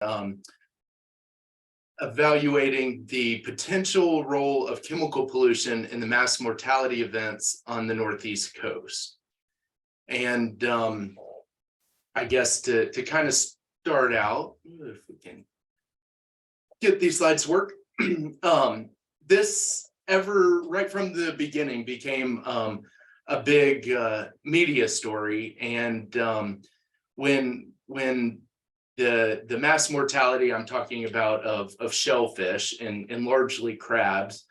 um, evaluating the potential role of chemical pollution in the mass mortality events on the Northeast coast. And I guess to kind of start out, if we can get these slides to work, this right from the beginning became a big media story. And when the mass mortality I'm talking about of shellfish and largely crabs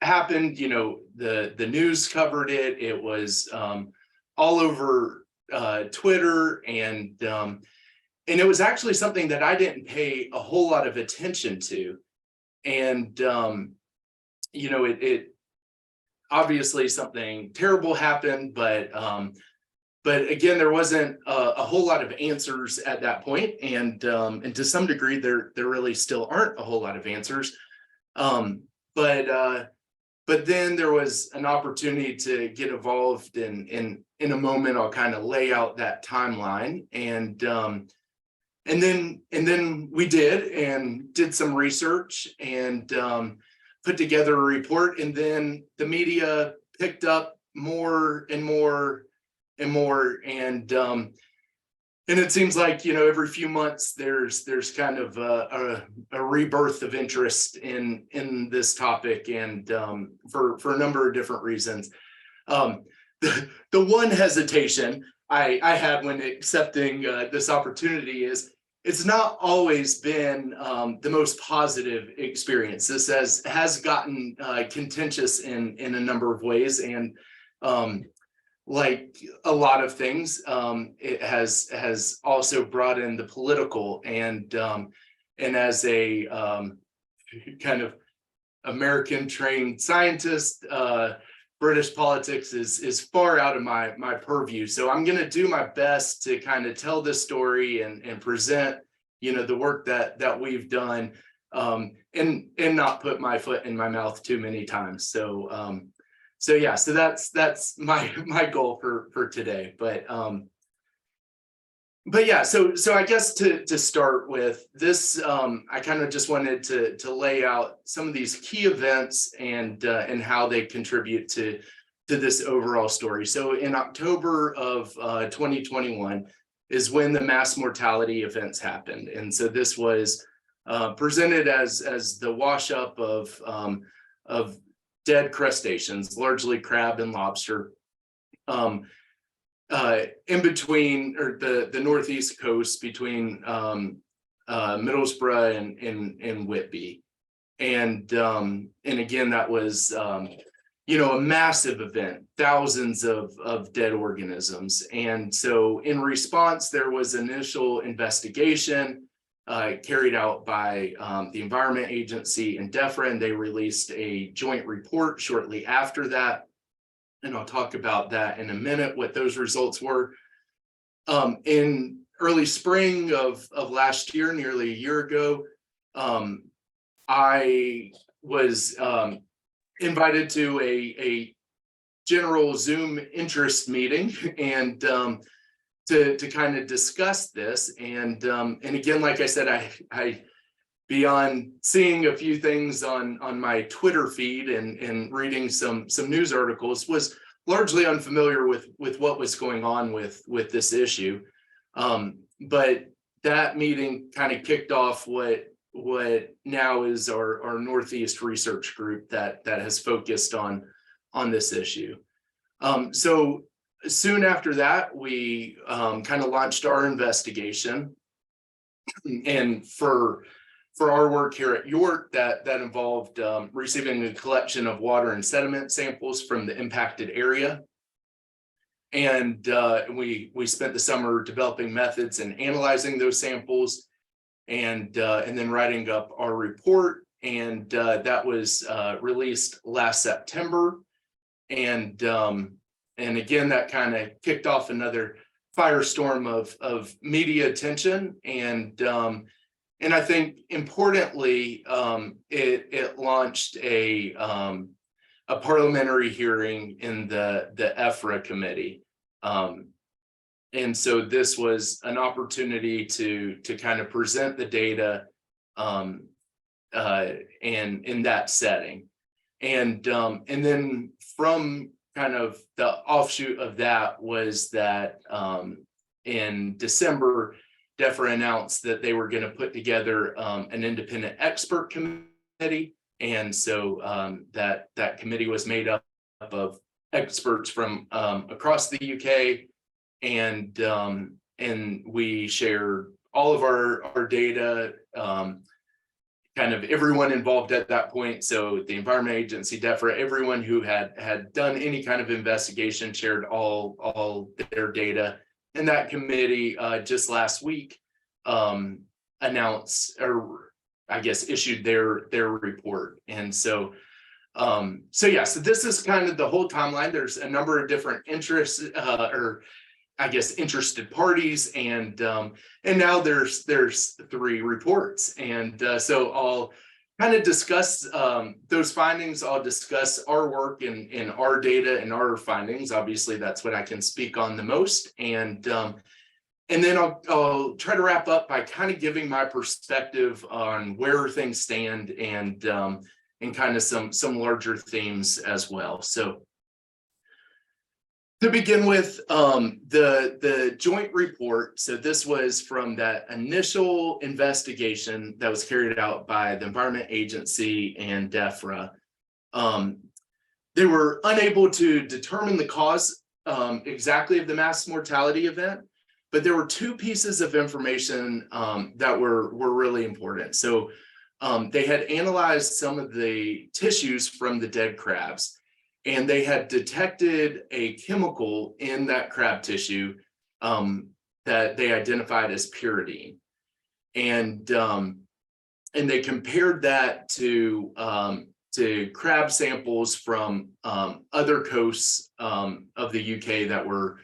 happened, the news covered it. It was all over Twitter, and it was actually something that I didn't pay a whole lot of attention to. And it obviously something terrible happened, but again, there wasn't a whole lot of answers at that point, and to some degree, there really still aren't a whole lot of answers. But then there was an opportunity to get involved in a moment. I'll kind of lay out that timeline, and then we did some research and put together a report, and then the media picked up more and more and more, and it seems like every few months there's kind of a rebirth of interest in this topic, and for a number of different reasons. The one hesitation I had when accepting this opportunity is it's not always been the most positive experience. This has gotten contentious in a number of ways, and like a lot of things, it has also brought in the political, and as a kind of American trained scientist, British politics is far out of my purview. So I'm going to do my best to kind of tell this story and present, the work that we've done, and not put my foot in my mouth too many times. So yeah, so that's my goal for today. But yeah, so I guess to start with this, I kind of just wanted to lay out some of these key events and how they contribute to this overall story. So in October of 2021 is when the mass mortality events happened, and so this was presented as the wash up of dead crustaceans, largely crab and lobster, in between, or the Northeast coast between Middlesbrough and Whitby. And again, that was a massive event, thousands of dead organisms. And so in response, there was initial investigation carried out by the Environment Agency and DEFRA, and they released a joint report shortly after that. And I'll talk about that in a minute, what those results were. In early spring of last year, nearly a year ago, I was invited to a general Zoom interest meeting, and to kind of discuss this. And again, like I said, I beyond seeing a few things on my Twitter feed and reading some news articles, was largely unfamiliar with what was going on with this issue. But that meeting kind of kicked off what now is our Northeast research group that has focused on this issue. So soon after that, we kind of launched our investigation, and for our work here at York, that involved receiving a collection of water and sediment samples from the impacted area. And we spent the summer developing methods and analyzing those samples, and then writing up our report. And that was released last September. And again, that kind of kicked off another firestorm of media attention. And I think importantly, it launched a parliamentary hearing in the EFRA committee. And so this was an opportunity to kind of present the data and in that setting. And then from kind of the offshoot of that was that in December, DEFRA announced that they were going to put together an independent expert committee. And so that committee was made up of experts from across the UK, and we shared all of our data, kind of everyone involved at that point. So the Environment Agency, DEFRA, everyone who had done any kind of investigation shared all their data. And that committee just last week announced, or I guess issued their report. And so so this is kind of the whole timeline. There's a number of different interests or I guess interested parties, and now there's 3 reports, and so I'll kind of discuss those findings. I'll discuss our work in our data and our findings. Obviously, that's what I can speak on the most, and then I'll try to wrap up by kind of giving my perspective on where things stand, and kind of some larger themes as well. So, to begin with, the joint report, so this was from that initial investigation that was carried out by the Environment Agency and DEFRA. They were unable to determine the cause exactly of the mass mortality event, but there were 2 pieces of information that were really important. So they had analyzed some of the tissues from the dead crabs, and they had detected a chemical in that crab tissue that they identified as pyridine. And they compared that to crab samples from other coasts of the UK that were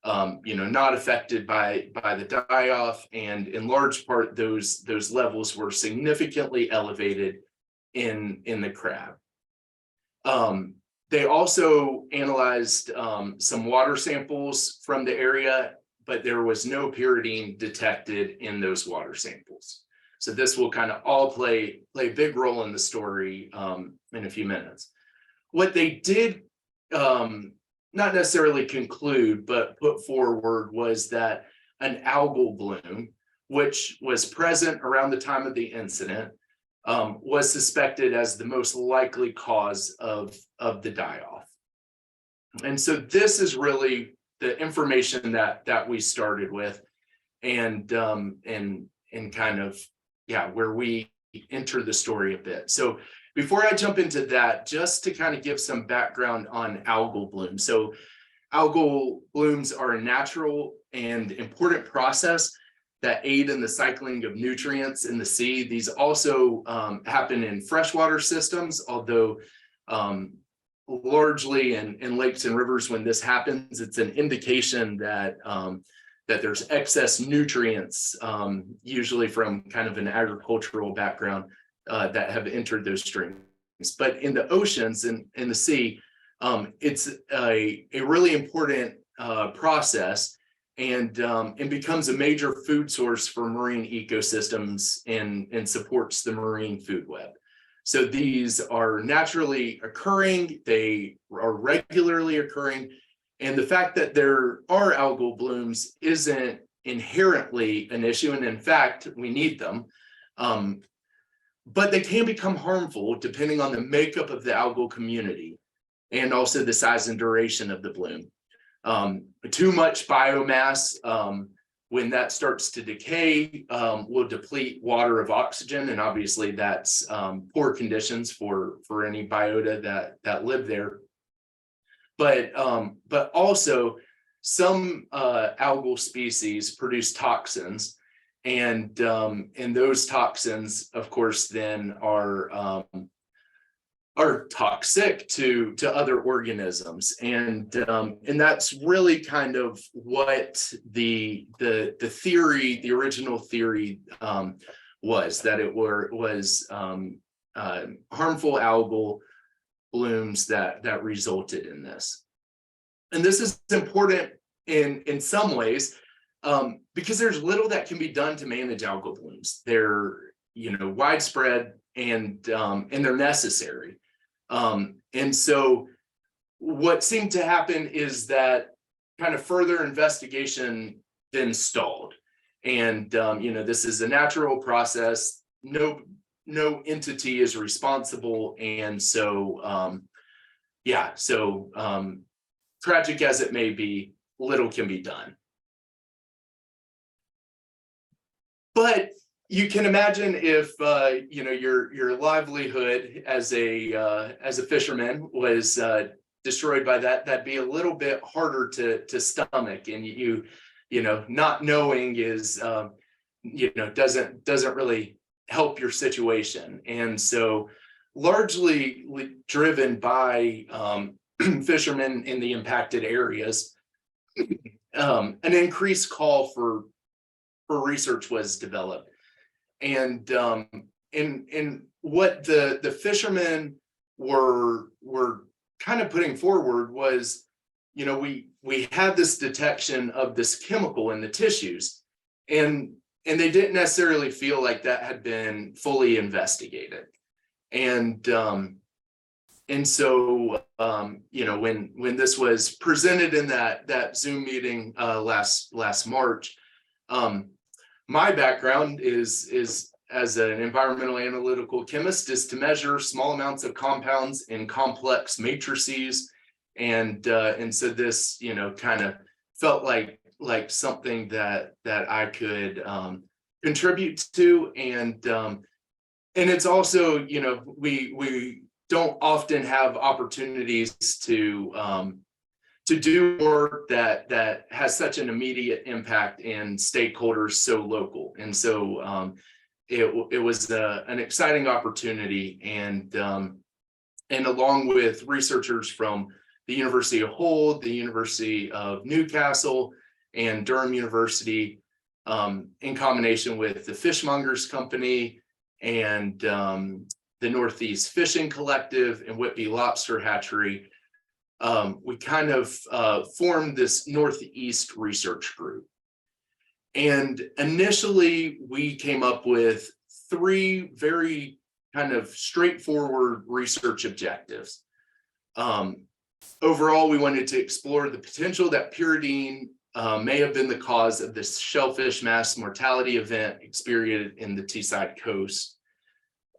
not affected by the die-off, and in large part those levels were significantly elevated in the crab. They also analyzed some water samples from the area, but there was no pyridine detected in those water samples. So this will kind of all play a big role in the story in a few minutes. What they did not necessarily conclude, but put forward, was that an algal bloom, which was present around the time of the incident, was suspected as the most likely cause of the die-off. And so this is really the information that we started with, and kind of where we enter the story a bit. So before I jump into that, just to kind of give some background on algal blooms. So algal blooms are a natural and important process that aid in the cycling of nutrients in the sea. These also happen in freshwater systems, although largely in lakes and rivers, when this happens, it's an indication that there's excess nutrients, usually from kind of an agricultural background, that have entered those streams. But in the oceans and in the sea, it's a really important process, and becomes a major food source for marine ecosystems, and supports the marine food web. So these are naturally occurring, they are regularly occurring, and the fact that there are algal blooms isn't inherently an issue, and in fact, we need them. But they can become harmful depending on the makeup of the algal community, and also the size and duration of the bloom. Too much biomass, when that starts to decay, will deplete water of oxygen, and obviously that's poor conditions for any biota that live there. But also some algal species produce toxins, and those toxins, of course, then are toxic to other organisms, and that's really kind of what the theory, the original theory, was, that it was harmful algal blooms that resulted in this. And this is important in some ways, because there's little that can be done to manage algal blooms. They're, widespread and they're necessary. And so what seemed to happen is that kind of further investigation then stalled. And, this is a natural process. No entity is responsible. And so, tragic as it may be, little can be done. But you can imagine if your livelihood as a fisherman was destroyed by that, that'd be a little bit harder to stomach, and not knowing is doesn't really help your situation. And so largely driven by fishermen in the impacted areas, an increased call for research was developed. And what the fishermen were kind of putting forward was, we had this detection of this chemical in the tissues, and they didn't necessarily feel like that had been fully investigated. And so when this was presented in that Zoom meeting last March, my background is as an environmental analytical chemist is to measure small amounts of compounds in complex matrices, and so this kind of felt like something that I could contribute to, and it's also we don't often have opportunities to do work that has such an immediate impact and stakeholders so local. And so it was an exciting opportunity, and along with researchers from the University of Hull, the University of Newcastle, and Durham University, in combination with the Fishmongers Company and the Northeast Fishing Collective and Whitby Lobster Hatchery, we kind of formed this Northeast research group. And initially, we came up with 3 very kind of straightforward research objectives. Overall, we wanted to explore the potential that pyridine may have been the cause of this shellfish mass mortality event experienced in the Teesside coast.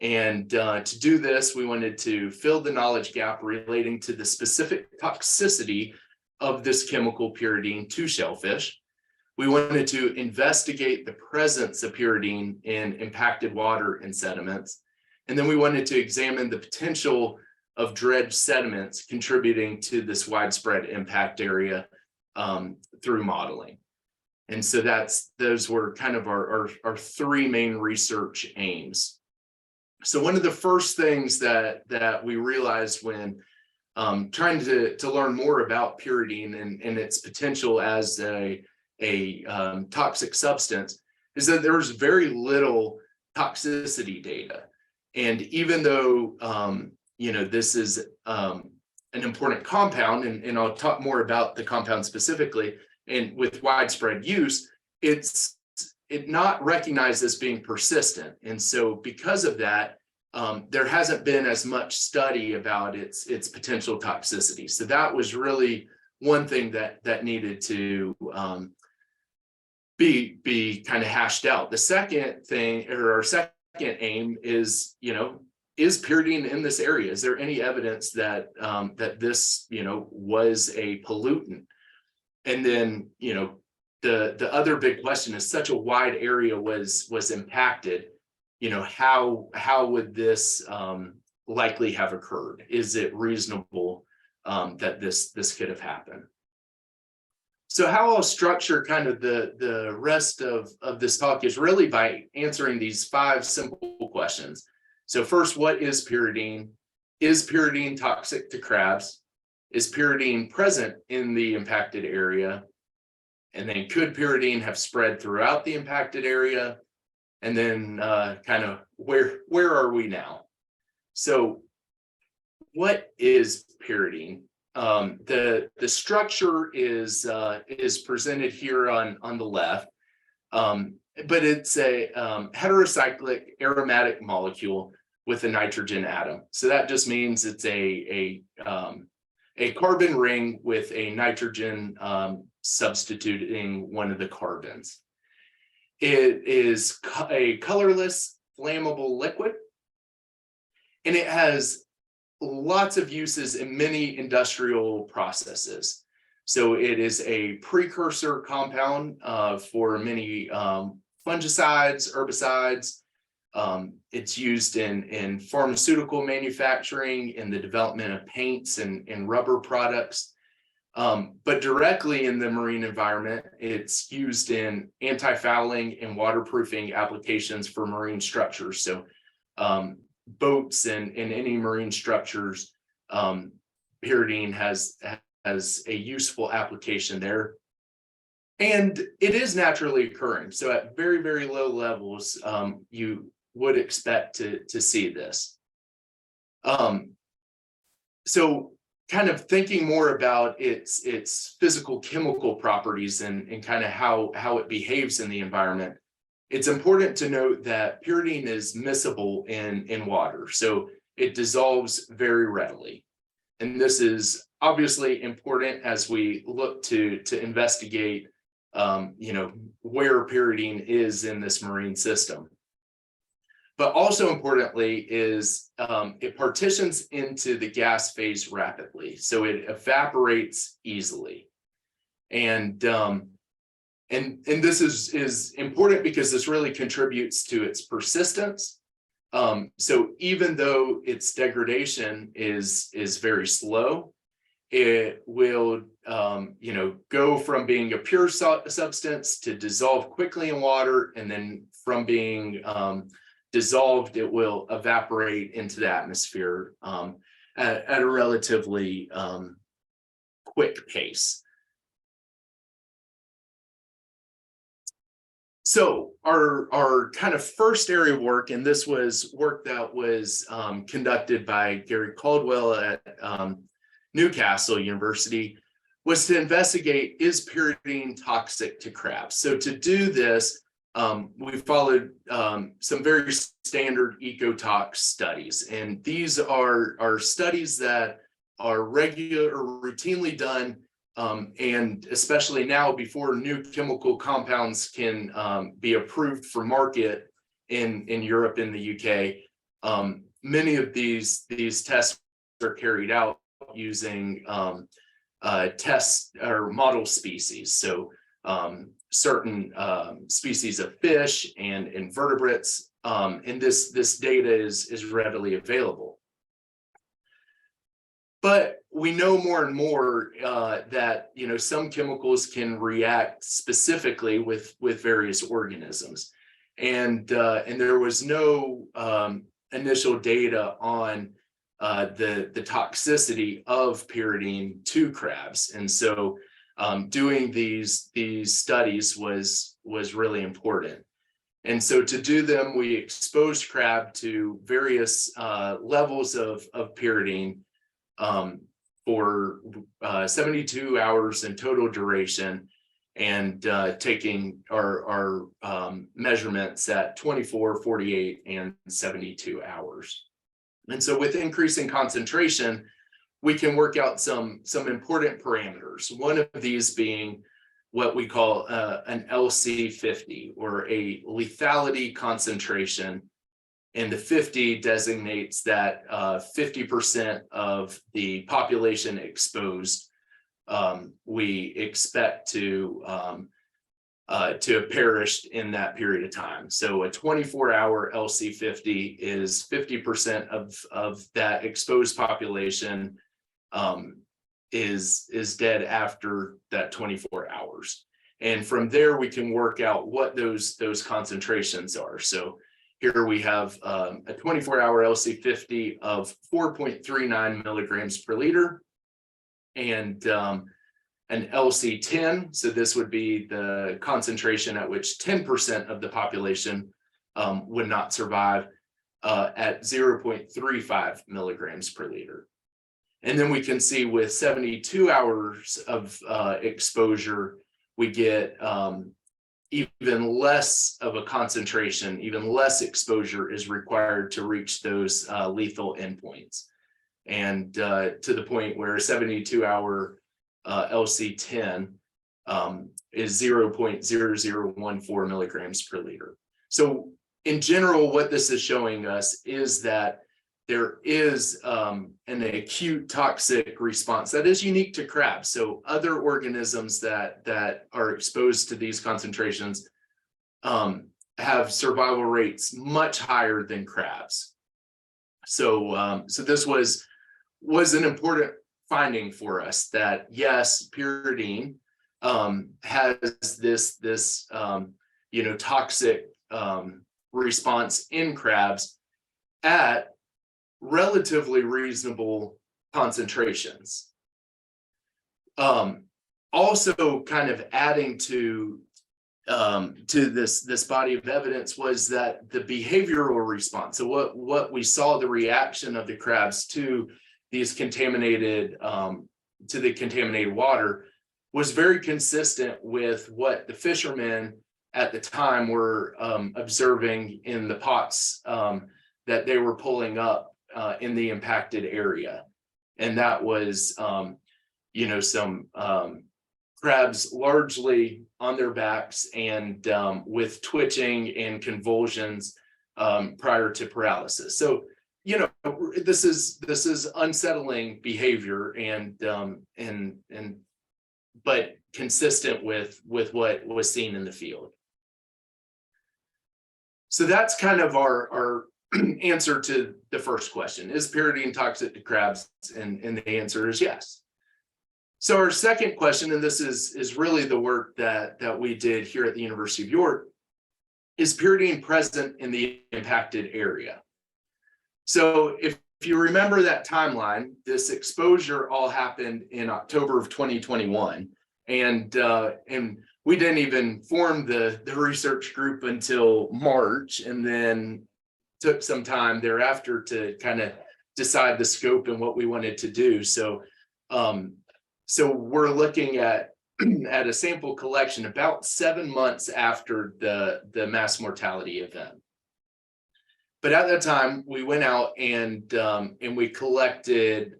And to do this, we wanted to fill the knowledge gap relating to the specific toxicity of this chemical pyridine to shellfish. We wanted to investigate the presence of pyridine in impacted water and sediments. And then we wanted to examine the potential of dredged sediments contributing to this widespread impact area through modeling. And so those were kind of our 3 main research aims. So one of the first things that we realized when trying to learn more about pyridine and its potential as a toxic substance is that there's very little toxicity data. And even though this is an important compound, and I'll talk more about the compound specifically, and with widespread use, it's not recognized as being persistent. And so because of that, there hasn't been as much study about its potential toxicity. So that was really one thing that needed to be kind of hashed out. The second thing, or our second aim, is is pyridine in this area? Is there any evidence that this was a pollutant? And then the other big question is, such a wide area was impacted. How would this likely have occurred? Is it reasonable that this could have happened? So how I'll structure kind of the rest of this talk is really by answering these 5 simple questions. So first, what is pyridine? Is pyridine toxic to crabs? Is pyridine present in the impacted area? And then, could pyridine have spread throughout the impacted area? And then kind of where are we now? So what is pyridine? The structure is presented here on the left, but it's a heterocyclic aromatic molecule with a nitrogen atom. So that just means it's a carbon ring with a nitrogen substituting one of the carbons. It is a colorless, flammable liquid, and it has lots of uses in many industrial processes. So it is a precursor compound for many fungicides, herbicides. It's used in pharmaceutical manufacturing, in the development of paints and rubber products. But directly in the marine environment, it's used in anti-fouling and waterproofing applications for marine structures. So boats and any marine structures, pyridine has a useful application there. And it is naturally occurring. So at very, very low levels, you would expect to see this. So kind of thinking more about its physical chemical properties and kind of how it behaves in the environment, it's important to note that pyridine is miscible in water, so it dissolves very readily. And this is obviously important as we look to investigate where pyridine is in this marine system. But also importantly is it partitions into the gas phase rapidly, so it evaporates easily. And this is important because this really contributes to its persistence. So even though its degradation is very slow, it will go from being a pure substance to dissolve quickly in water, and then from being dissolved, it will evaporate into the atmosphere at a relatively quick pace. So our kind of first area of work, and this was work that was conducted by Gary Caldwell at Newcastle University, was to investigate, is pyridine toxic to crabs? So to do this, we followed some very standard ecotox studies, and these are studies that are regular or routinely done, and especially now before new chemical compounds can be approved for market in Europe and the UK. Many of these tests are carried out using test or model species. So certain species of fish and invertebrates, and this data is readily available. But we know more and more that some chemicals can react specifically with various organisms, and there was no initial data on the toxicity of pyridine to crabs, and so doing these studies was really important. And so to do them, we exposed crab to various levels of pyridine for 72 hours in total duration, and taking our measurements at 24, 48, and 72 hours. And so with increasing concentration, we can work out some important parameters. One of these being what we call an LC50, or a lethality concentration. And the 50 designates that 50% of the population exposed we expect to have perished in that period of time. So a 24-hour LC50 is 50% of that exposed population is dead after that 24 hours. And from there, we can work out what those concentrations are. So here we have a 24-hour LC50 of 4.39 milligrams per liter, and an LC10, so this would be the concentration at which 10% of the population would not survive, at 0.35 milligrams per liter. And then we can see with 72 hours of exposure, we get even less of a concentration, even less exposure is required to reach those lethal endpoints. And to the point where 72-hour LC10 is 0.0014 milligrams per liter. So in general, what this is showing us is that there is an acute toxic response that is unique to crabs. So other organisms that are exposed to these concentrations have survival rates much higher than crabs. So so this was an important finding for us, that yes, pyridine has this toxic response in crabs at relatively reasonable concentrations. Also kind of adding to this body of evidence was that the behavioral response, so what we saw, the reaction of the crabs to these contaminated to the contaminated water, was very consistent with what the fishermen at the time were observing in the pots that they were pulling up in the impacted area. And that was some crabs largely on their backs and with twitching and convulsions prior to paralysis. So this is unsettling behavior but consistent with what was seen in the field. So that's kind of our answer to the first question: is pyridine toxic to crabs? And the answer is yes. So our second question, and this is really the work that we did here at the University of York: is pyridine present in the impacted area? So if you remember that timeline, this exposure all happened in October of 2021, and we didn't even form the research group until March, and then took some time thereafter to kind of decide the scope and what we wanted to do. So we're looking at a sample collection about 7 months after the mass mortality event. But at that time, we went out and we collected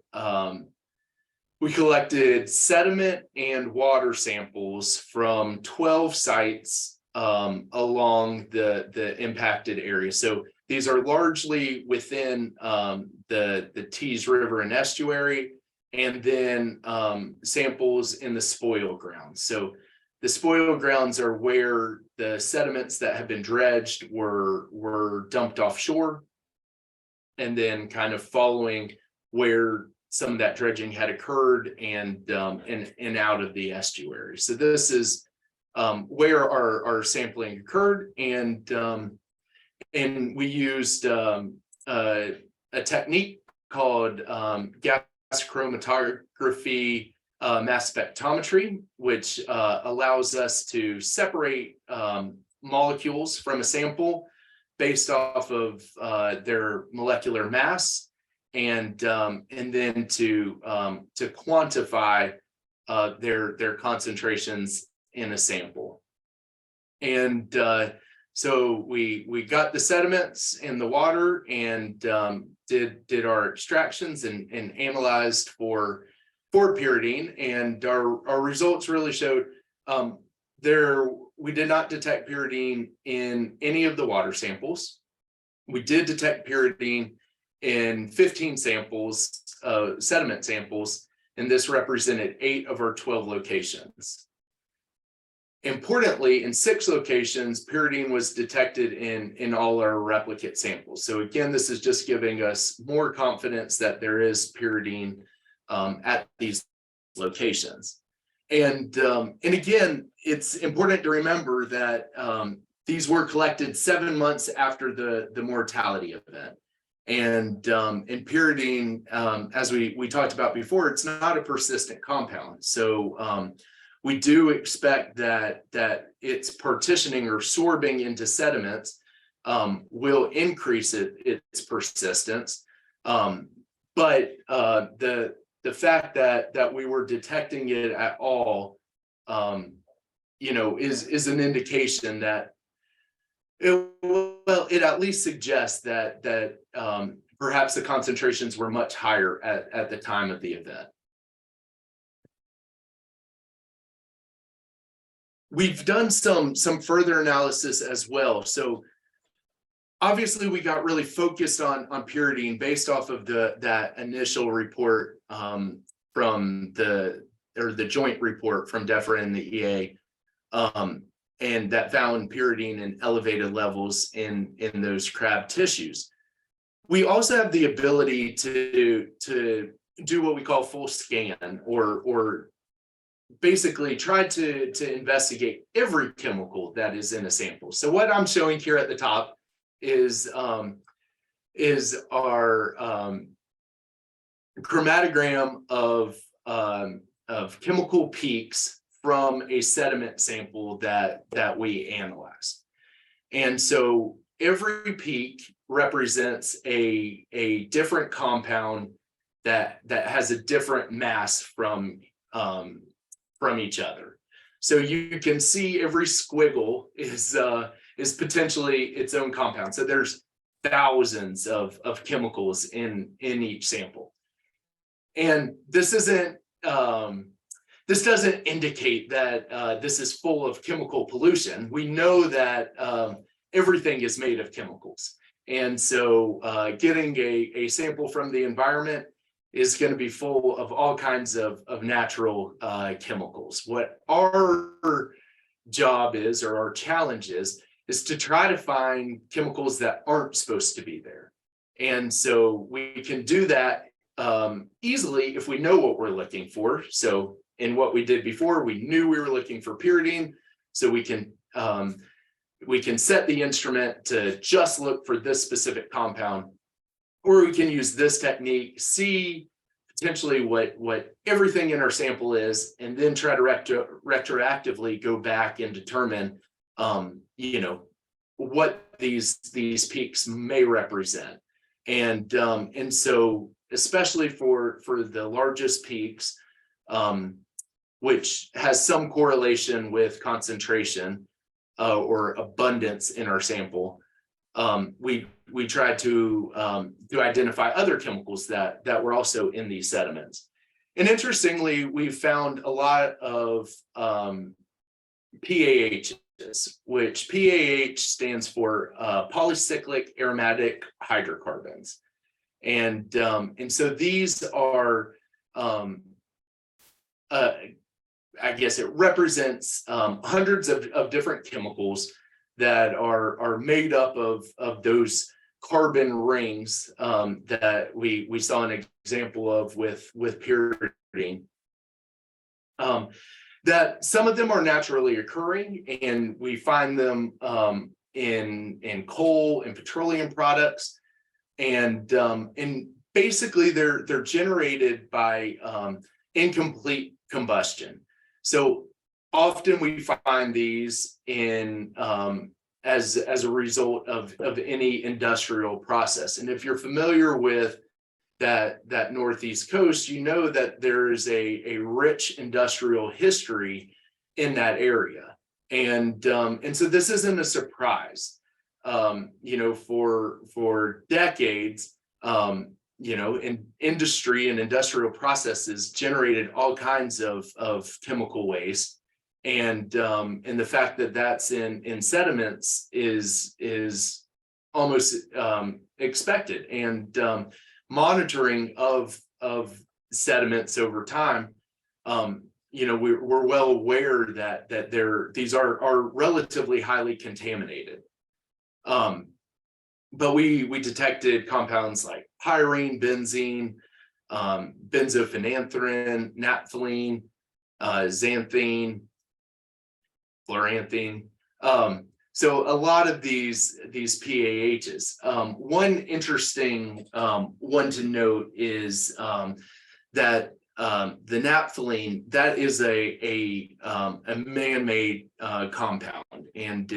sediment and water samples from 12 sites along the impacted area. So these are largely within the Tees River and estuary, and then samples in the spoil grounds. So the spoil grounds are where the sediments that have been dredged were dumped offshore, and then kind of following where some of that dredging had occurred and out of the estuary. So this is where our sampling occurred, and we used a technique called gas chromatography mass spectrometry, which allows us to separate molecules from a sample based off of their molecular mass, and then to quantify their concentrations in a sample. And so we got the sediments in the water and did our extractions and analyzed for pyridine, and our results really showed we did not detect pyridine in any of the water samples. We did detect pyridine in 15 samples, sediment samples, and this represented 8 of our 12 locations. Importantly, in 6 locations, pyridine was detected in all our replicate samples. So again, this is just giving us more confidence that there is pyridine at these locations. And again, it's important to remember that these were collected 7 months after the mortality event. And pyridine, as we talked about before, it's not a persistent compound. So we do expect that its partitioning or sorbing into sediments will increase its persistence. But the fact that we were detecting it at all, is an indication that it at least suggests that perhaps the concentrations were much higher at the time of the event. We've done some further analysis as well. So obviously we got really focused on pyridine based off of that initial report from the joint report from DEFRA and the EA, and that found pyridine in elevated levels in those crab tissues. We also have the ability to do what we call full scan, or basically try to investigate every chemical that is in a sample. So what I'm showing here at the top is our chromatogram of chemical peaks from a sediment sample that we analyzed. And so every peak represents a different compound that has a different mass from each other. So you can see every squiggle is potentially its own compound. So there's thousands of chemicals in each sample. And this doesn't indicate that this is full of chemical pollution. We know that everything is made of chemicals. And so getting a sample from the environment is going to be full of all kinds of natural chemicals. What our job is, or our challenge is to try to find chemicals that aren't supposed to be there. And so we can do that easily if we know what we're looking for. So in what we did before, we knew we were looking for pyridine, so we can set the instrument to just look for this specific compound, or we can use this technique, see potentially what everything in our sample is, and then try to retroactively go back and determine what these peaks may represent. And so especially for the largest peaks, which has some correlation with concentration or abundance in our sample, we tried to identify other chemicals that were also in these sediments. And interestingly, we found a lot of PAHs, which PAH stands for polycyclic aromatic hydrocarbons. And so these are, I guess it represents hundreds of different chemicals that are made up of those carbon rings that we saw an example of with pyridine. That some of them are naturally occurring, and we find them in coal and petroleum products, and basically they're generated by incomplete combustion. So often we find these in as a result of any industrial process. And if you're familiar with that Northeast coast, you know that there is a rich industrial history in that area. And so this isn't a surprise. For decades, in industry and industrial processes generated all kinds of chemical waste. And the fact that that's in sediments is almost expected. And monitoring of sediments over time, we're well aware that these are relatively highly contaminated. But we detected compounds like pyrene, benzene, benzophenanthrene, naphthalene, xanthine, fluoranthene. So a lot of these PAHs. One interesting one to note is that the naphthalene, that is a man-made compound, and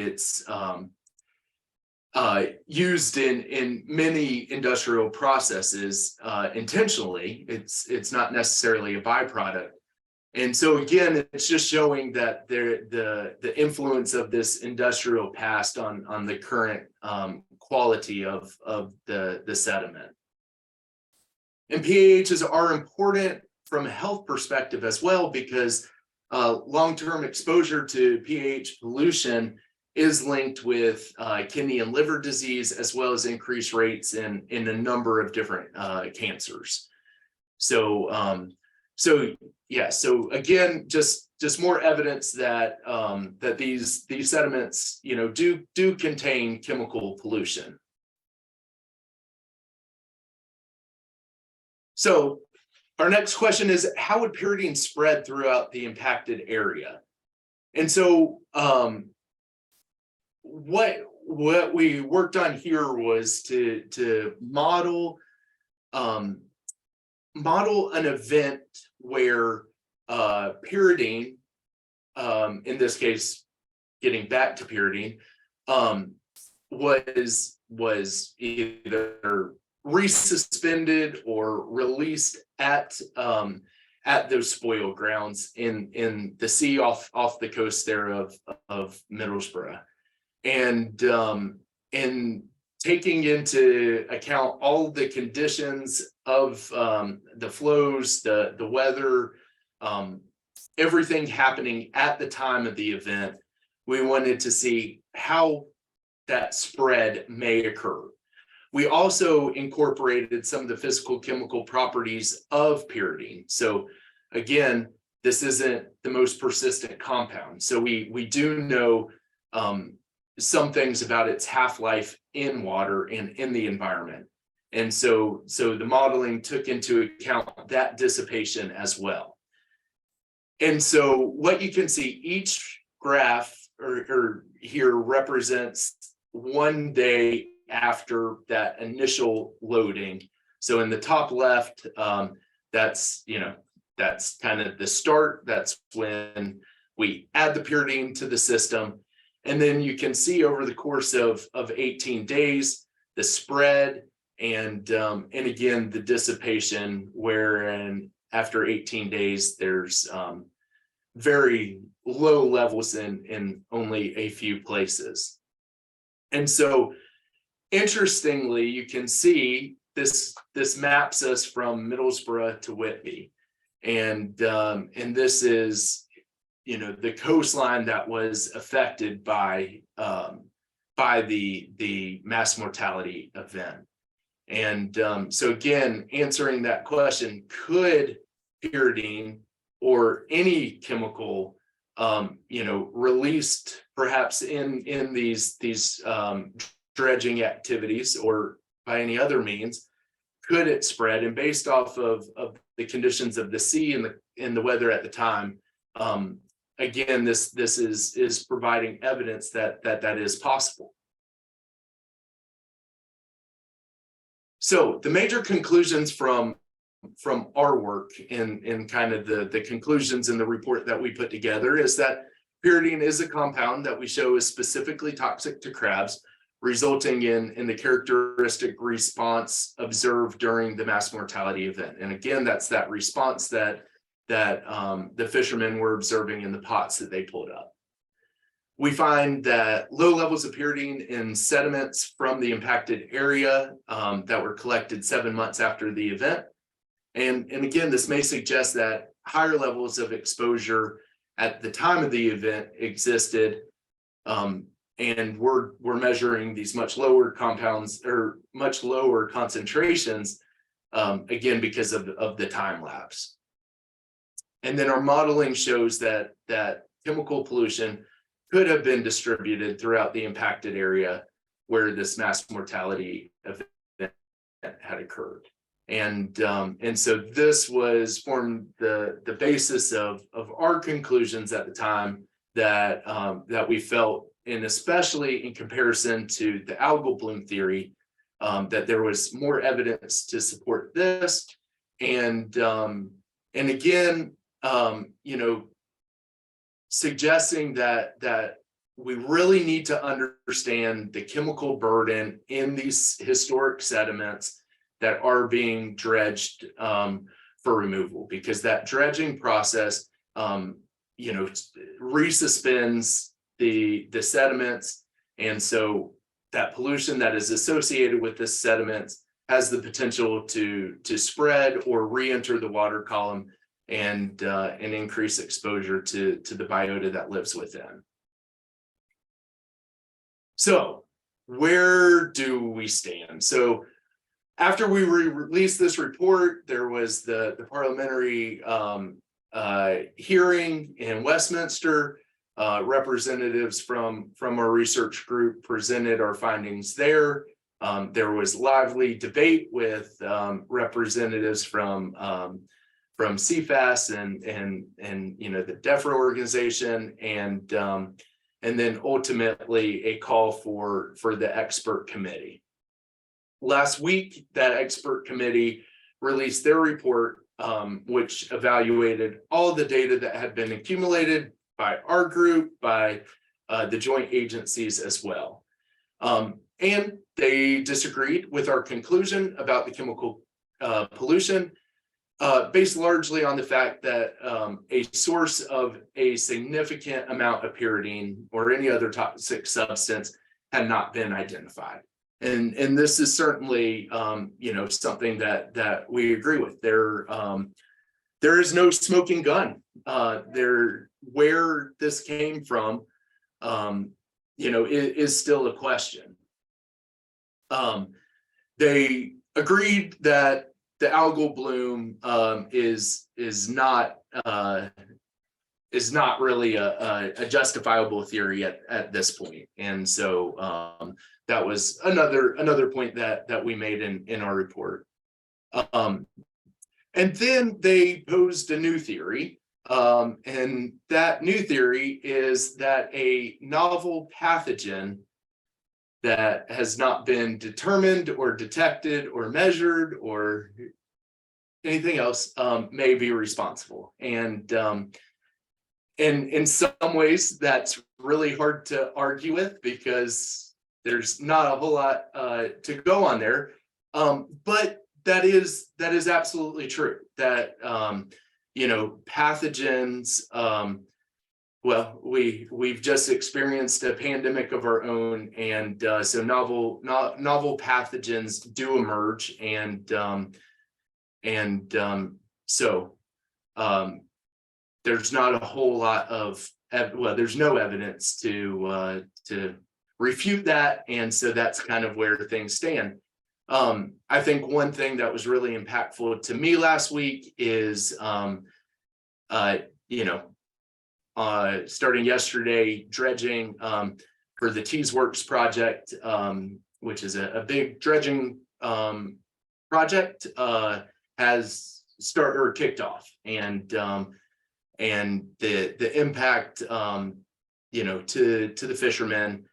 used in many industrial processes intentionally. It's not necessarily a byproduct. And so again, it's just showing that the influence of this industrial past on the current quality of the sediment. And PAHs are important from a health perspective as well, because long-term exposure to PAH pollution is linked with kidney and liver disease, as well as increased rates in a number of different cancers. So again, just more evidence that that these sediments, do contain chemical pollution. So our next question is, how would pyridine spread throughout the impacted area? And so what we worked on here was to model an event where pyridine, in this case, getting back to pyridine, was either resuspended or released at those spoil grounds in the sea off the coast there of Middlesbrough. And taking into account all the conditions of the flows, the weather, everything happening at the time of the event, we wanted to see how that spread may occur. We also incorporated some of the physical chemical properties of pyridine. So again, this isn't the most persistent compound. So we do know some things about its half-life in water and in the environment. And so the modeling took into account that dissipation as well. And so what you can see, each graph or here represents 1 day after that initial loading. So in the top left, that's kind of the start. That's when we add the pyridine to the system. And then you can see over the course of 18 days, the spread and again, the dissipation, wherein after 18 days, there's very low levels in only a few places. And so interestingly, you can see this maps us from Middlesbrough to Whitby. And this is, the coastline that was affected by the mass mortality event. And so again, answering that question, could pyridine or any chemical, released perhaps in these dredging activities or by any other means, could it spread? And based off of the conditions of the sea and the weather at the time, again, this is providing evidence that is possible. So the major conclusions from our work and kind of the conclusions in the report that we put together is that pyridine is a compound that we show is specifically toxic to crabs, resulting in the characteristic response observed during the mass mortality event. And again, that's that response that the fishermen were observing in the pots that they pulled up. We find that low levels of pyridine in sediments from the impacted area that were collected 7 months after the event. And again, this may suggest that higher levels of exposure at the time of the event existed, and we're measuring these much lower compounds or much lower concentrations, again, because of the time lapse. And then our modeling shows that chemical pollution could have been distributed throughout the impacted area where this mass mortality event had occurred. And so this formed the basis of our conclusions at the time that we felt, and especially in comparison to the algal bloom theory, that there was more evidence to support this. And again, suggesting that we really need to understand the chemical burden in these historic sediments that are being dredged for removal, because that dredging process, resuspends the sediments, and so that pollution that is associated with the sediments has the potential to spread or re-enter the water column and increase exposure to the biota that lives within. So where do we stand? So after we released this report, there was the parliamentary hearing in Westminster. Representatives from our research group presented our findings there. There was lively debate with representatives from CFAS and the DEFRA organization, and then ultimately a call for the expert committee. Last week, that expert committee released their report, which evaluated all the data that had been accumulated by our group, by the joint agencies as well. And they disagreed with our conclusion about the chemical pollution, based largely on the fact that a source of a significant amount of pyridine or any other toxic substance had not been identified. And this is certainly something that we agree with. There is no smoking gun. Where this came from, is still a question. They agreed that the algal bloom is not really a justifiable theory at this point, and so that was another point that we made in our report. And then they posed a new theory, and that new theory is that a novel pathogen that has not been determined or detected or measured or anything else may be responsible. And in some ways, that's really hard to argue with because there's not a whole lot to go on there. But that is absolutely true. That pathogens. We've just experienced a pandemic of our own, and so novel pathogens do emerge, so there's not a whole lot of there's no evidence to refute that, and so that's kind of where things stand. I think one thing that was really impactful to me last week is starting yesterday, dredging for the Tees Works project, which is a big dredging project, has started or kicked off, and the impact, to the fishermen,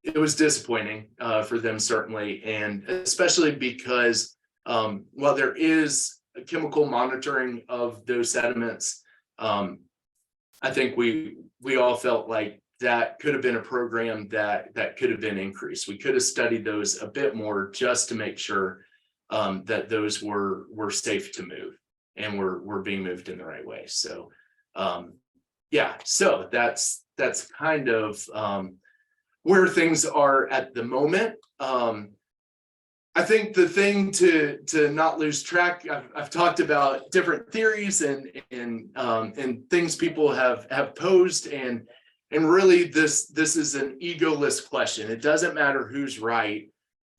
it was disappointing for them certainly, and especially because while there is chemical monitoring of those sediments, I think we all felt like that could have been a program that could have been increased. We could have studied those a bit more just to make sure that those were safe to move and were being moved in the right way. So so that's kind of where things are at the moment. I think the thing to not lose track, I've talked about different theories and things people have posed, and really this is an egoless question. It doesn't matter who's right.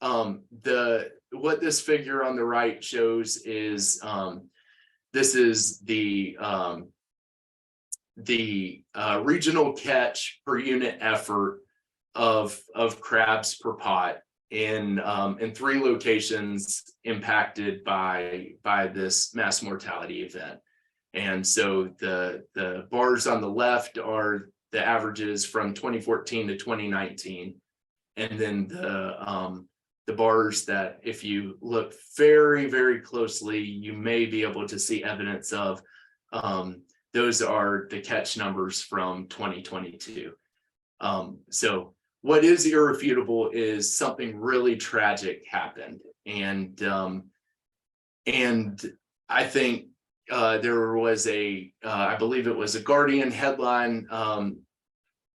What this figure on the right shows is this is the regional catch per unit effort of crabs per pot in 3 locations impacted by this mass mortality event. And so the bars on the left are the averages from 2014 to 2019, and then the bars that, if you look very, very closely, you may be able to see evidence of those are the catch numbers from 2022. So what is irrefutable is something really tragic happened. And I think there was I believe it was a Guardian headline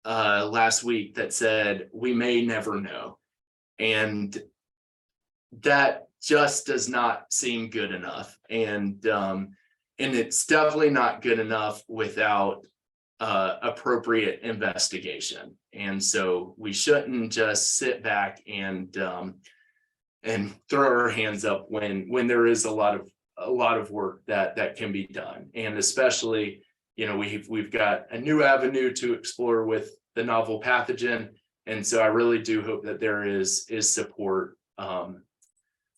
last week that said, "We may never know." And that just does not seem good enough. And it's definitely not good enough without appropriate investigation. And so we shouldn't just sit back and throw our hands up when there is a lot of work that can be done. And especially, we've got a new avenue to explore with the novel pathogen. And so I really do hope that there is support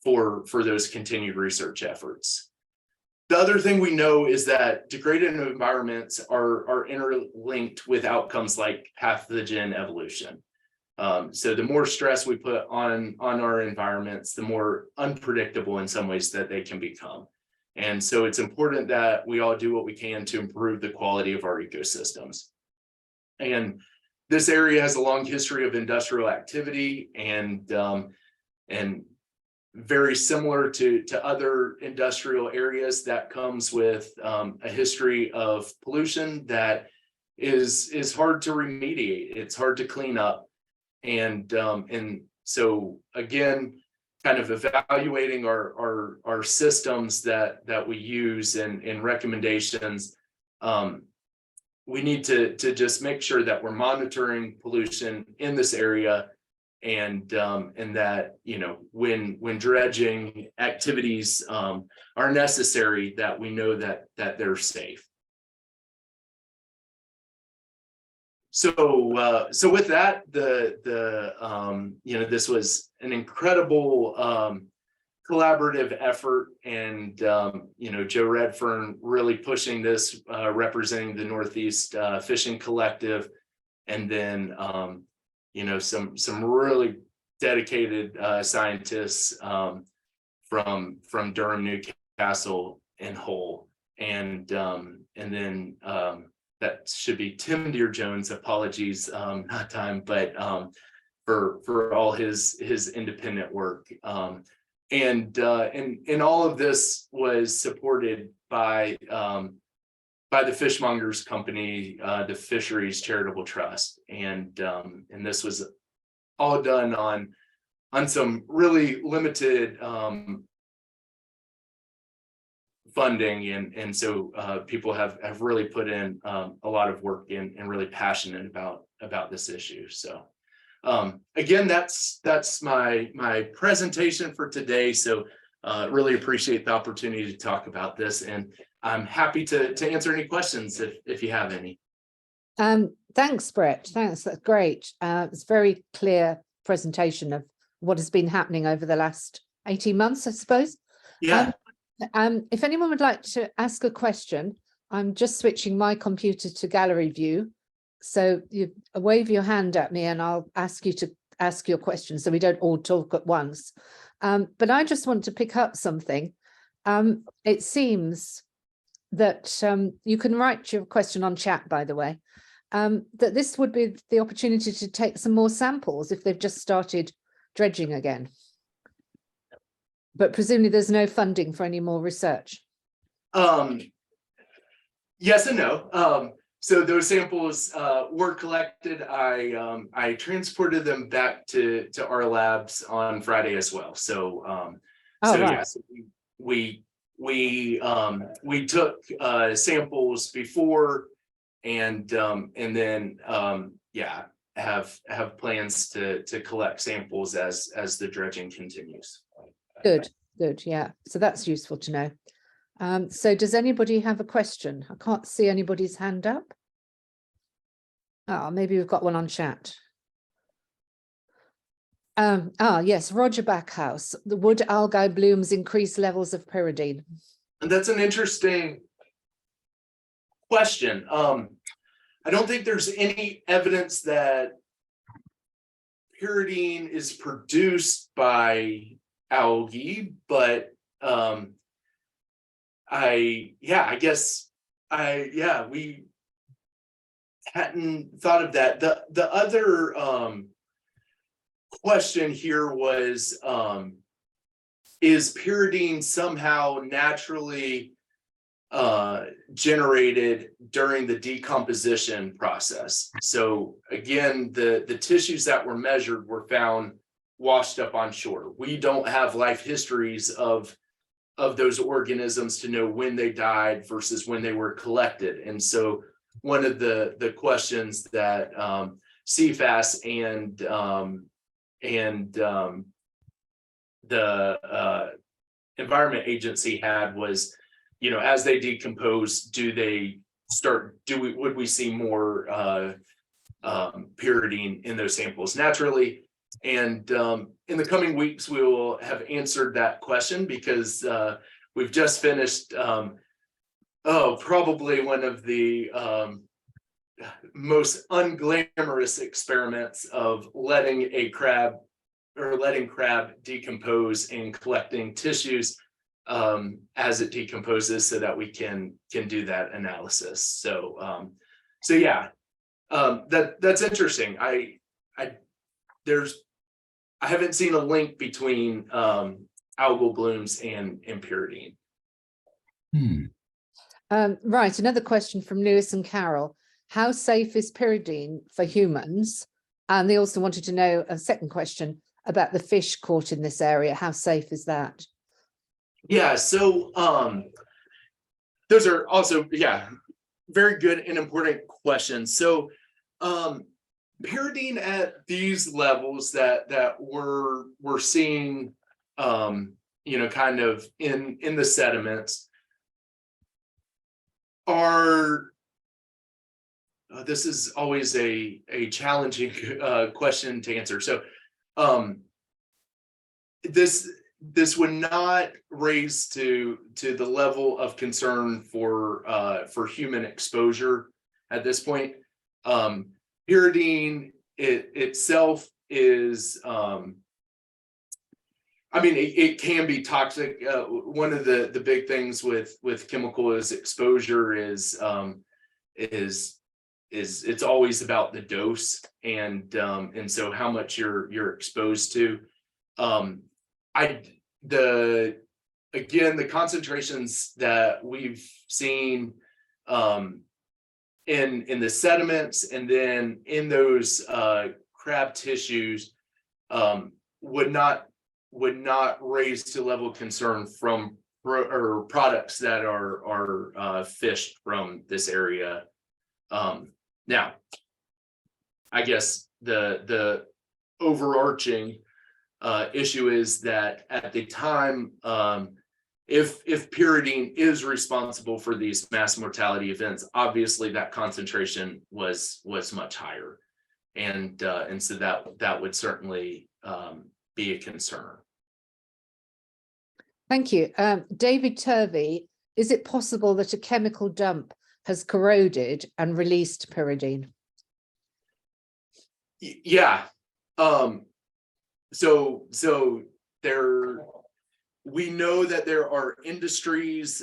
for those continued research efforts. The other thing we know is that degraded environments are interlinked with outcomes like pathogen evolution. So the more stress we put on our environments, the more unpredictable in some ways that they can become. And so it's important that we all do what we can to improve the quality of our ecosystems. And this area has a long history of industrial activity, and very similar to other industrial areas, that comes with a history of pollution that is hard to remediate. It's hard to clean up. And so again, kind of evaluating our systems that we use and recommendations, we need to just make sure that we're monitoring pollution in this area, and that when dredging activities are necessary, that we know that they're safe. So with that, this was an incredible collaborative effort, and Joe Redfern really pushing this, representing the Northeast Fishing Collective, and then some really dedicated scientists from Durham, Newcastle, and Hull, and then that should be Tim Deere Jones. Apologies, not time, but for all his independent work, and all of this was supported by the Fishmongers Company, the Fisheries Charitable Trust, and this was all done on some really limited funding, and so people have really put in a lot of work and really passionate about this issue. So again, that's my presentation for today. So really appreciate the opportunity to talk about this, and I'm happy to answer any questions if you have any. Thanks, Brett. Thanks. That's great. It's a very clear presentation of what has been happening over the last 18 months, I suppose. Yeah. If anyone would like to ask a question, I'm just switching my computer to gallery view. So you wave your hand at me and I'll ask you to ask your question so we don't all talk at once. But I just want to pick up something. It seems that you can write your question on chat, by the way, that this would be the opportunity to take some more samples if they've just started dredging again. But presumably there's no funding for any more research. Yes and no. So those samples were collected. I transported them back to our labs on Friday as well. So right. Yes, we took samples before, and then have plans to collect samples as the dredging continues. Good, yeah. So that's useful to know. So does anybody have a question? I can't see anybody's hand up. Oh, maybe we've got one on chat. Yes, Roger Backhouse. The wood algae blooms increase levels of pyridine. And that's an interesting question. I don't think there's any evidence that pyridine is produced by algae, but I guess we hadn't thought of that. The other question here was, is pyridine somehow naturally generated during the decomposition process? So again, the tissues that were measured were found washed up on shore. We don't have life histories of those organisms to know when they died versus when they were collected. And so one of the questions that CFAS and the Environment Agency had was, as they decompose, would we see more pyridine in those samples naturally? And in the coming weeks, we will have answered that question, because we've just finished probably one of the most unglamorous experiments of letting crab decompose and collecting tissues as it decomposes, so that we can do that analysis. So yeah, that's interesting. I haven't seen a link between algal blooms and pyridine. Right, another question from Lewis and Carol. How safe is pyridine for humans? And they also wanted to know a second question about the fish caught in this area. How safe is that? Yeah, so those are also, very good and important questions. So pyridine at these levels that we're seeing, kind of in the sediments are, this is always a challenging question to answer. So this would not raise to the level of concern for human exposure at this point. Pyridine itself is, it can be toxic. One of the big things with chemical exposure is it's always about the dose, and so how much you're exposed to. The concentrations that we've seen in the sediments and then in those crab tissues would not raise to level of concern from products that are fished from this area. Now, I guess the overarching issue is that at the time, if pyridine is responsible for these mass mortality events, obviously that concentration was much higher, and so that would certainly be a concern. Thank you. David Turvey, is it possible that a chemical dump has corroded and released pyridine? Yeah. So we know that there are industries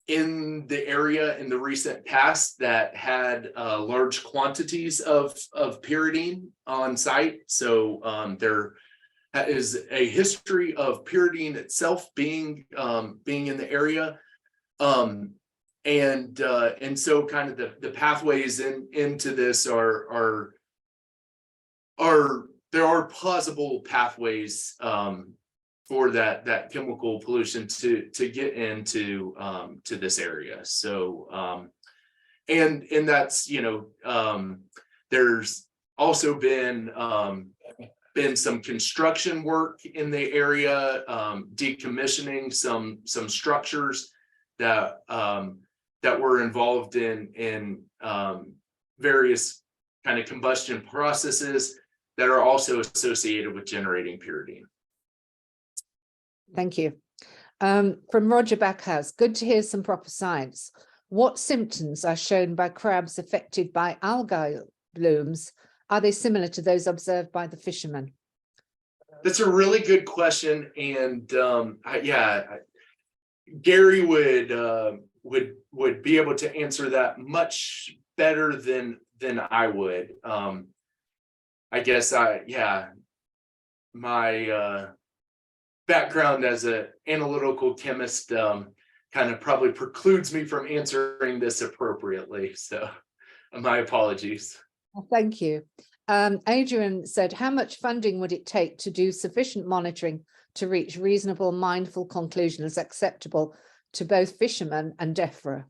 in the area in the recent past that had large quantities of pyridine on site. So there is a history of pyridine itself being in the area, and so kind of the pathways into this are there are plausible pathways for that chemical pollution to get into to this area. So and that's, there's also been some construction work in the area, decommissioning some structures that were involved in various kind of combustion processes that are also associated with generating pyridine. Thank you. From Roger Backhouse, good to hear some proper science. What symptoms are shown by crabs affected by algal blooms? Are they similar to those observed by the fishermen? That's a really good question. And Gary would would be able to answer that much better than I would. I guess my background as an analytical chemist kind of probably precludes me from answering this appropriately. So my apologies. Well, thank you. Adrian said, how much funding would it take to do sufficient monitoring to reach reasonable, mindful conclusions acceptable to both fishermen and DEFRA?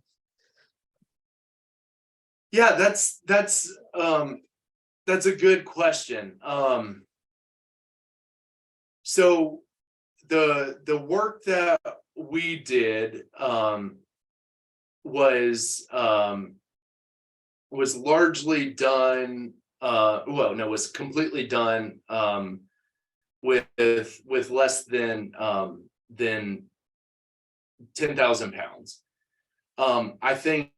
Yeah, that's a good question. So the work that we did was largely done. Was completely done with less than 10,000 pounds. I think,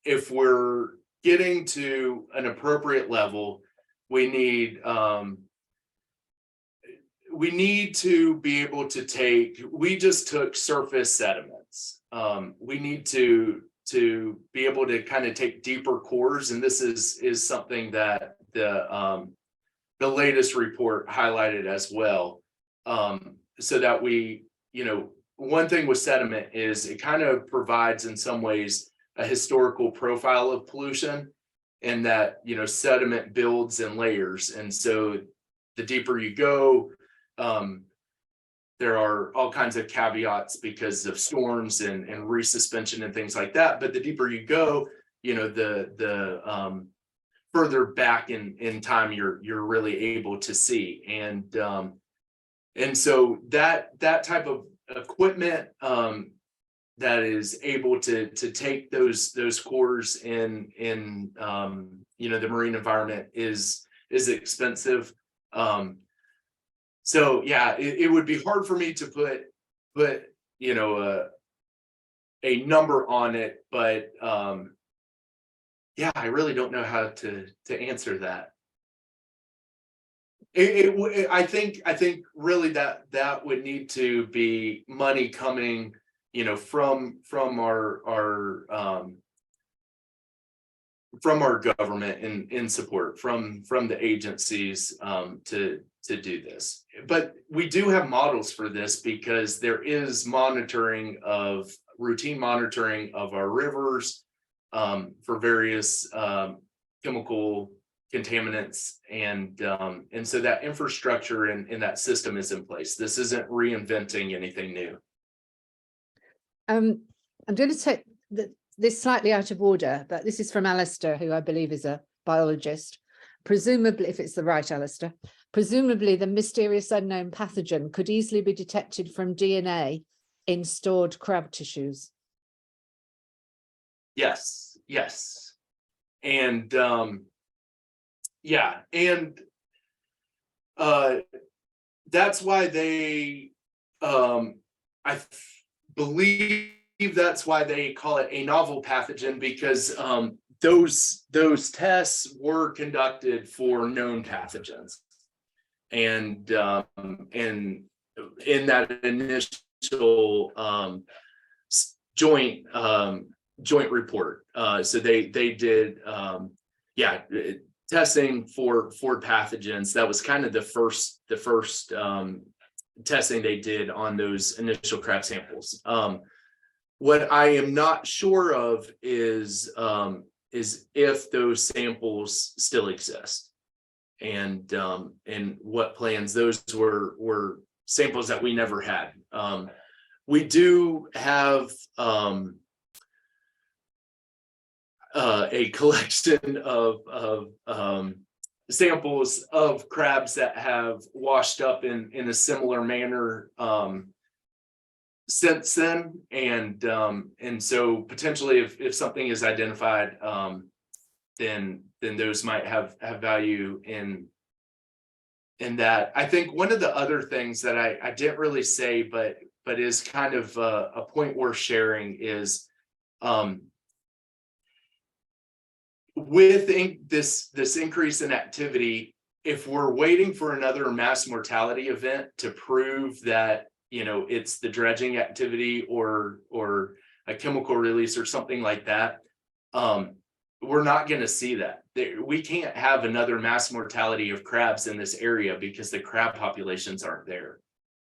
if we're getting to an appropriate level, we need to be able to we just took surface sediments. We need to be able to kind of take deeper cores, and this is something that the latest report highlighted as well. So that one thing with sediment is it kind of provides in some ways a historical profile of pollution, and that sediment builds in layers, and so the deeper you go, there are all kinds of caveats because of storms and resuspension and things like that. But the deeper you go, the further back in time you're really able to see, and so that type of equipment that is able to take those cores in the marine environment is expensive. So yeah, it would be hard for me to put a number on it, but yeah, I really don't know how to answer that. I think really that would need to be money coming from our government in support from the agencies to do this. But we do have models for this, because there is routine monitoring of our rivers for various chemical contaminants, and so that infrastructure and that system is in place. This isn't reinventing anything new. I'm going to take this slightly out of order, but this is from Alistair, who I believe is a biologist. Presumably, if it's the right Alistair, presumably the mysterious unknown pathogen could easily be detected from DNA in stored crab tissues. Yes. And that's why they I believe that's why they call it a novel pathogen, because those tests were conducted for known pathogens, and in that initial joint report, so they did testing for pathogens. That was kind of the first testing they did on those initial crab samples. What I am not sure of is if those samples still exist, and what plans. Those were samples that we never had. We do have a collection of samples of crabs that have washed up in a similar manner since then, and so potentially if something is identified, then those might have value in that. I think one of the other things that I didn't really say, but is kind of a point worth sharing is with this increase in activity, if we're waiting for another mass mortality event to prove that it's the dredging activity or a chemical release or something like that, we're not going to see that. We can't have another mass mortality of crabs in this area because the crab populations aren't there.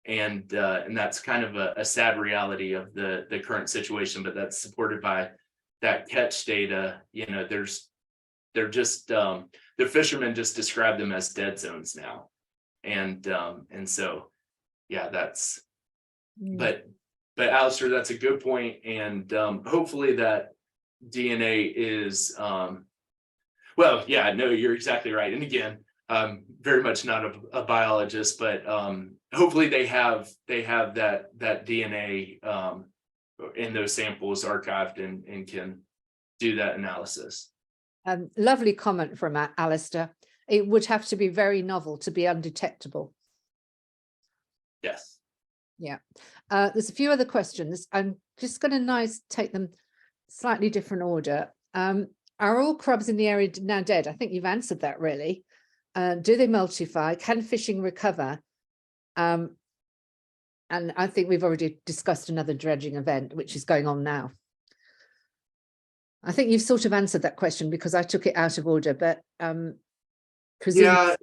And that's kind of a sad reality of the current situation, but that's supported by that catch data. They're just the fishermen just describe them as dead zones now. And so, yeah, that's, but Alistair, that's a good point. And hopefully that DNA is, well, yeah, no, you're exactly right. And again, very much not a biologist, but hopefully they have that DNA in those samples archived and can do that analysis. Lovely comment from Alistair. It would have to be very novel to be undetectable. Yes. Yeah. There's a few other questions. I'm just going to take them slightly different order. Are all crabs in the area now dead? I think you've answered that really. Do they multiply? Can fishing recover? And I think we've already discussed another dredging event, which is going on now. I think you've sort of answered that question because I took it out of order, but yeah,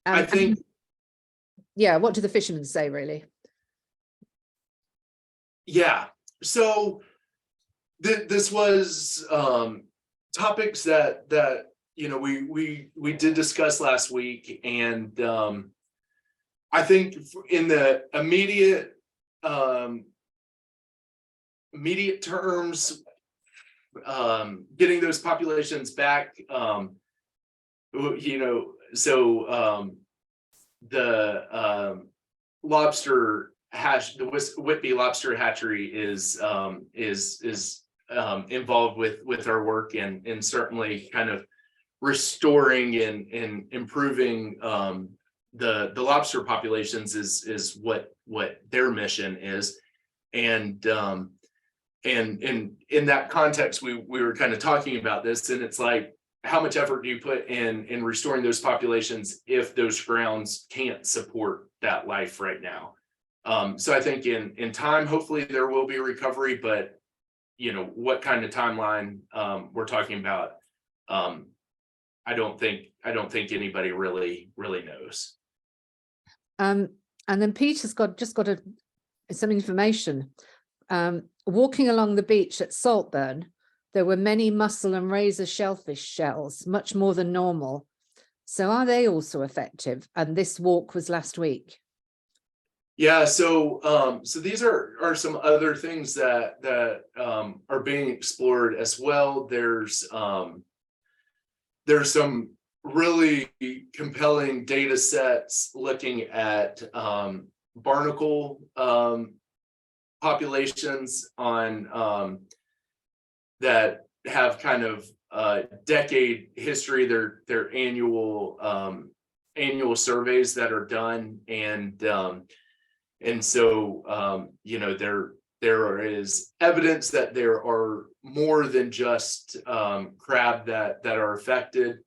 I think. Yeah, what do the fishermen say really? Yeah, so this was topics that we did discuss last week, and I think in the immediate terms, getting those populations back, the lobster the Whitby lobster hatchery is involved with our work and certainly kind of restoring and improving the lobster populations is what their mission is. And in that context, we were kind of talking about this, and it's like, how much effort do you put in restoring those populations if those grounds can't support that life right now? So I think in time, hopefully there will be recovery, but what kind of timeline we're talking about, I don't think anybody really knows. And then Peter's just got some information. Walking along the beach at Saltburn, there were many mussel and razor shellfish shells, much more than normal. So are they also effective? And this walk was last week. Yeah, so these are some other things that are being explored as well. There's some really compelling data sets looking at barnacle populations on that have kind of decade history. Their annual surveys that are done, and so there is evidence that there are more than just crab that are affected.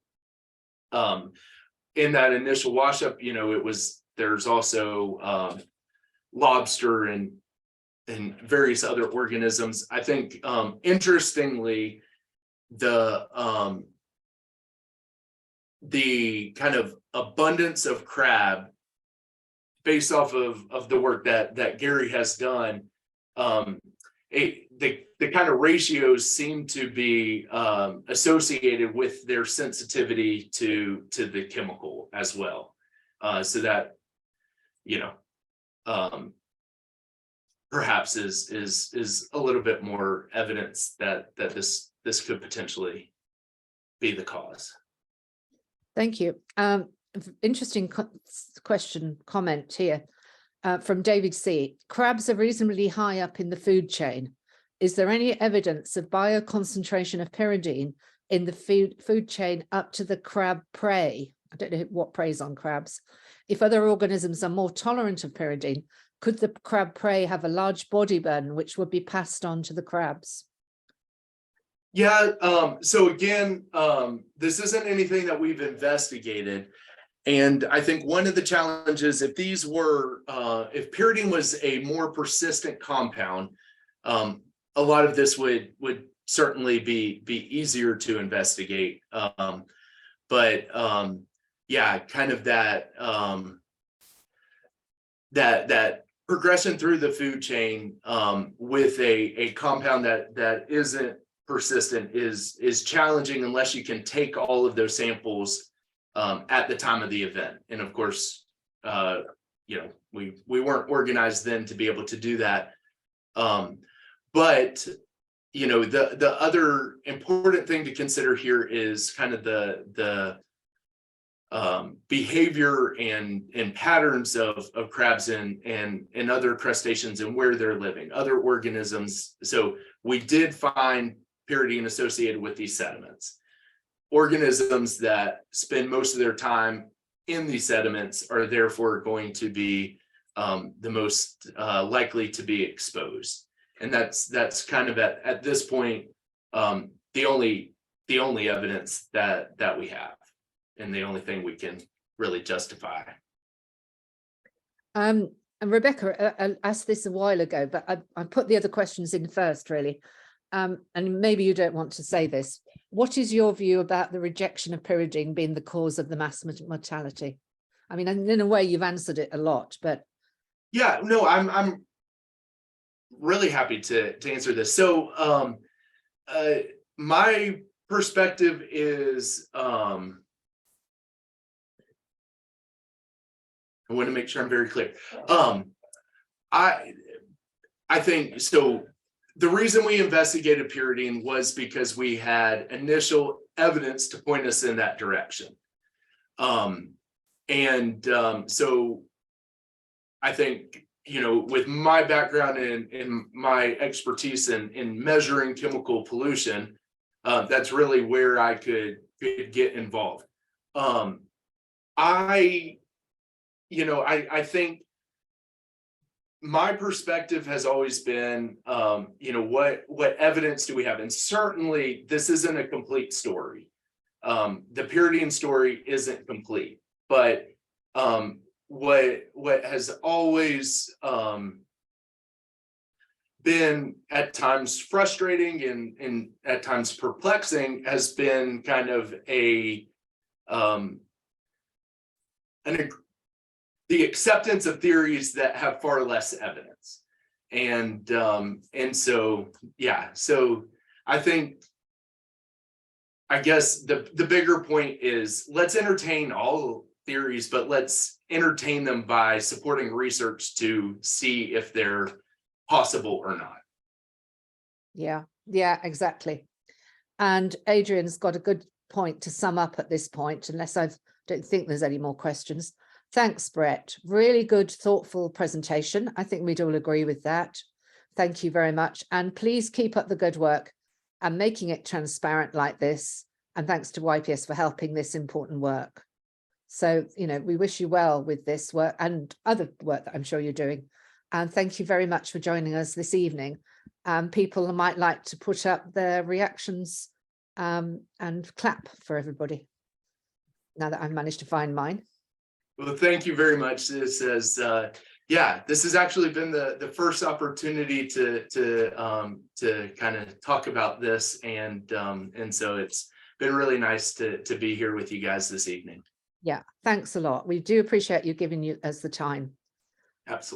In that initial wash-up, there's also lobster and various other organisms. I think interestingly, the kind of abundance of crab, based off of the work that Gary has done, the kind of ratios seem to be associated with their sensitivity to the chemical as well. So that perhaps is a little bit more evidence that this could potentially be the cause. Thank you. Interesting comment here from David C. Crabs are reasonably high up in the food chain. Is there any evidence of bioconcentration of pyridine in the food chain up to the crab prey? I don't know what preys on crabs. If other organisms are more tolerant of pyridine, could the crab prey have a large body burden which would be passed on to the crabs? Yeah, so again, this isn't anything that we've investigated. And I think one of the challenges, if these were, if pyridine was a more persistent compound, a lot of this would certainly be easier to investigate. Yeah, kind of that that progression through the food chain with a compound that isn't persistent is challenging unless you can take all of those samples at the time of the event. And of course, you know, we weren't organized then to be able to do that. But you know, the other important thing to consider here is kind of the behavior and patterns of crabs and other crustaceans and where they're living, other organisms. So we did find pyridine associated with these sediments. Organisms that spend most of their time in these sediments are therefore going to be the most likely to be exposed. And that's kind of at this point the only evidence that we have, and the only thing we can really justify. And Rebecca, I asked this a while ago, but I put the other questions in first, really. And maybe you don't want to say this. What is your view about the rejection of pyridine being the cause of the mass mortality? I mean, in a way, you've answered it a lot, but yeah, no, I'm really happy to answer this. So, my perspective is, I want to make sure I'm very clear. I think so. The reason we investigated pyridine was because we had initial evidence to point us in that direction. So I think, you know, with my background and my expertise in measuring chemical pollution, that's really where I could get involved. I think my perspective has always been, you know, what evidence do we have? And certainly this isn't a complete story. The pyridine story isn't complete, but what has always been at times frustrating and at times perplexing has been kind of the acceptance of theories that have far less evidence. And so, yeah, so I guess the bigger point is, let's entertain all theories, but let's entertain them by supporting research to see if they're possible or not. yeah, exactly. And Adrian's got a good point to sum up at this point, unless I don't think there's any more questions. Thanks, Brett. Really good, thoughtful presentation. I think we'd all agree with that. Thank you very much. And please keep up the good work and making it transparent like this. And thanks to YPS for helping this important work. So, you know, we wish you well with this work and other work that I'm sure you're doing. And thank you very much for joining us this evening. People might like to put up their reactions and clap for everybody, now that I've managed to find mine. Well, thank you very much. This has, yeah, this has actually been the first opportunity to kind of talk about this, and so it's been really nice to be here with you guys this evening. Yeah, thanks a lot. We do appreciate you giving us the time. Absolutely.